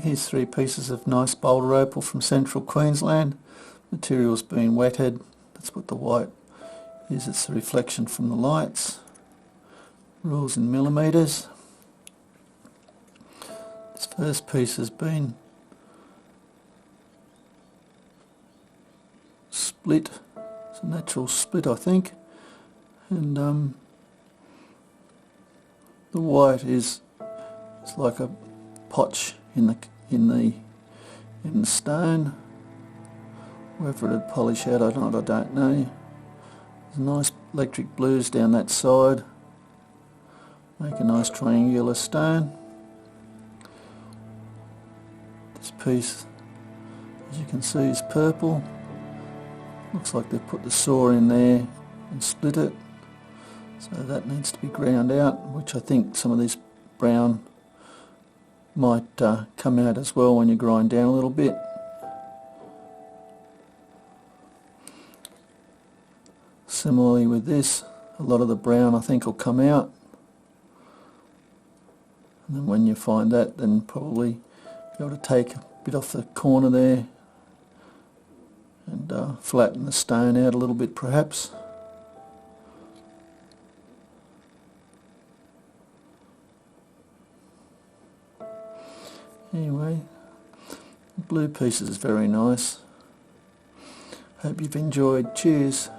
Here's 3 pieces of nice Boulder Opal from central Queensland. Material's been wetted. That's what the white is. It's a reflection from the lights. Rules in millimetres. This first piece has been split. It's a natural split, I think. And the white is like a potch in the stone. Whether it'd polish out or not, I don't know. There's nice electric blues down that side. Make a nice triangular stone. This piece, as you can see, is purple. Looks like they've put the saw in there and split it. So that needs to be ground out, which I think some of this brown might come out as well when you grind down a little bit. Similarly with this, a lot of the brown I think will come out. And then when you find that, then probably be able to take a bit off the corner there and flatten the stone out a little bit perhaps. Anyway, the blue piece is very nice. Hope you've enjoyed. Cheers.